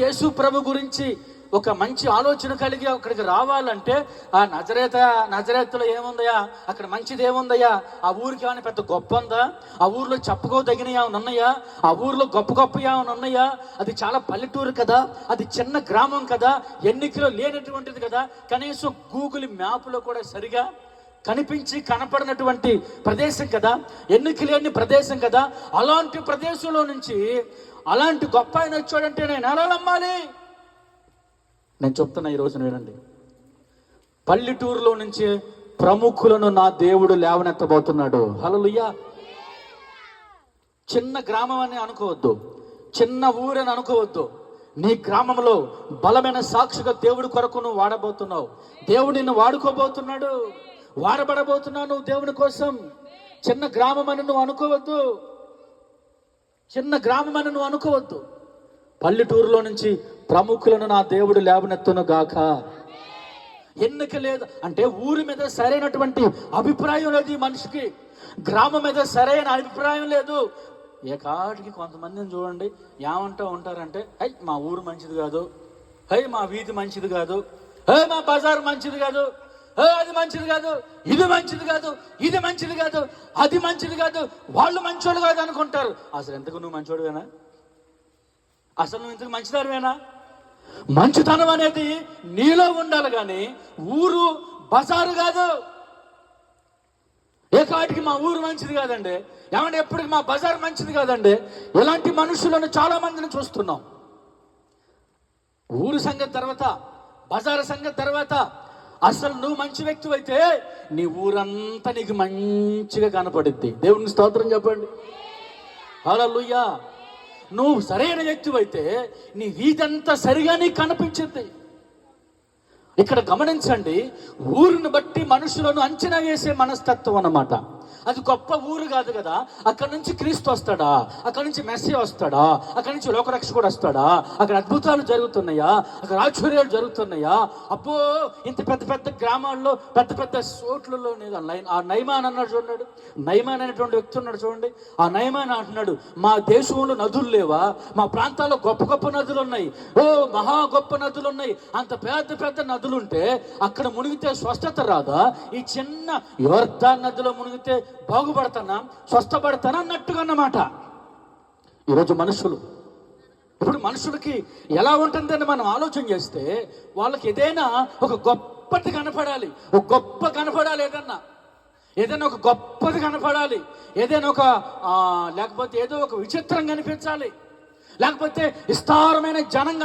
యేసు ప్రభు గురించి ఒక మంచి ఆలోచన కలిగి అక్కడికి రావాలంటే ఆ నజరేతులో ఏముందయా, అక్కడ మంచిది ఏముందయ్యా, ఆ ఊరికి ఏమైనా పెద్ద గొప్ప ఉందా, ఆ ఊర్లో చెప్పుకోదగిన ఏమైనా ఉన్నాయా, ఆ ఊర్లో గొప్ప ఏమైనా ఉన్నాయా, అది చాలా పల్లెటూరు కదా, అది చిన్న గ్రామం కదా, ఎన్నికలో లేనటువంటిది కదా, కనీసం గూగుల్ మ్యాప్లో కూడా సరిగా కనపడినటువంటి ప్రదేశం కదా, ఎన్నిక లేని ప్రదేశం కదా. అలాంటి ప్రదేశంలో నుంచి అలాంటి గొప్ప ఆయన వచ్చాడంటే నేను ఎలా నమ్మాలి? నేను చెప్తున్నా ఈరోజు వినండి. పల్లెటూరులో నుంచి ప్రముఖులను నా దేవుడు లేవనెత్తబోతున్నాడు. హల్లెలూయా. చిన్న గ్రామం అని అనుకోవద్దు, చిన్న ఊరని అనుకోవద్దు. నీ గ్రామంలో బలమైన సాక్షిగా దేవుడి కొరకు నువ్వు వాడబోతున్నావు. దేవుడు నిన్ను వాడుకోబోతున్నాడు, వాడబడబోతున్నావు నువ్వు దేవుని కోసం. చిన్న గ్రామం అని నువ్వు అనుకోవద్దు, చిన్న గ్రామం అని నువ్వు అనుకోవద్దు. పల్లెటూరులో నుంచి ప్రముఖులను నా దేవుడు లేవనెత్తును గాక. ఎన్నిక లేదు అంటే ఊరి మీద సరైనటువంటి అభిప్రాయం లేదు ఈ మనిషికి, గ్రామం మీద సరైన అభిప్రాయం లేదు. ఏకాటికి కొంతమందిని చూడండి ఏమంటూ ఉంటారంటే, మా ఊరు మంచిది కాదు, మా వీధి మంచిది కాదు, మా బజార్ మంచిది కాదు, అది మంచిది కాదు, ఇది మంచిది కాదు, ఇది మంచిది కాదు, అది మంచిది కాదు, వాళ్ళు మంచోళ్ళు కాదు అనుకుంటారు. అసలు ఎంతకు నువ్వు మంచోడువేనా? అసలు నువ్వు ఇంతకు మంచిదానివేనా? మంచితనం అనేది నీలో ఉండాలి కానీ ఊరు బజారు కాదు. ఏ కాటికి మా ఊరు మంచిది కాదండి, ఏమంటే ఎప్పటికి మా బజార్ మంచిది కాదండి. ఇలాంటి మనుషులను చాలా మందిని చూస్తున్నాం. ఊరు సంగతి తర్వాత, బజారు సంగతి తర్వాత, అసలు నువ్వు మంచి వ్యక్తి అయితే నీ ఊరంతా నీకు మంచిగా కనపడుద్ది. దేవునికి స్తోత్రం చెప్పండి. హల్లెలూయా. నువ్వు సరైన వ్యక్తి అయితే నీ వీధంతా సరిగా నీకు కనిపించింది. ఇక్కడ గమనించండి, ఊరిని బట్టి మనుషులను అంచనా వేసే మనస్తత్వం అన్నమాట. అది గొప్ప ఊరు కాదు కదా, అక్కడ నుంచి క్రీస్తు వస్తాడా, అక్కడ నుంచి మెస్సీ వస్తాడా, అక్కడ నుంచి లోకరక్షకుడు వస్తాడా, అక్కడ అద్భుతాలు జరుగుతున్నాయా, అక్కడ ఆశ్చర్యాలు జరుగుతున్నాయా, అబ్బో ఇంత పెద్ద పెద్ద గ్రామాల్లో పెద్ద పెద్ద చోట్లలో ఆ నయమాన్ అన్నాడు చూడండి, నయమాన్ అనేటువంటి వ్యక్తి ఉన్నాడు చూడండి. ఆ నయమాన్ అంటున్నాడు, మా దేశంలో నదులు లేవా, మా ప్రాంతాల్లో గొప్ప గొప్ప నదులు ఉన్నాయి, మహా గొప్ప నదులు ఉన్నాయి, అంత పెద్ద పెద్ద నదులు ఉంటే అక్కడ మునిగితే స్వస్థత రాదా, ఈ చిన్న యోర్దాను నదిలో మునిగితే బాగుపడతానా, స్వస్థపడతానా అన్నట్టుగా అన్నమాట. ఈరోజు ఇప్పుడు మనుషులకి ఎలా ఉంటుందని మనం ఆలోచన చేస్తే వాళ్ళకి ఏదైనా ఒక గొప్పది కనపడాలి, ఒక గొప్ప కనపడాలి, ఏదైనా ఒక గొప్పది కనపడాలి, ఏదైనా ఒక లేకపోతే ఏదో ఒక విచిత్రం కనిపించాలి, లేకపోతే విస్తారమైన జనం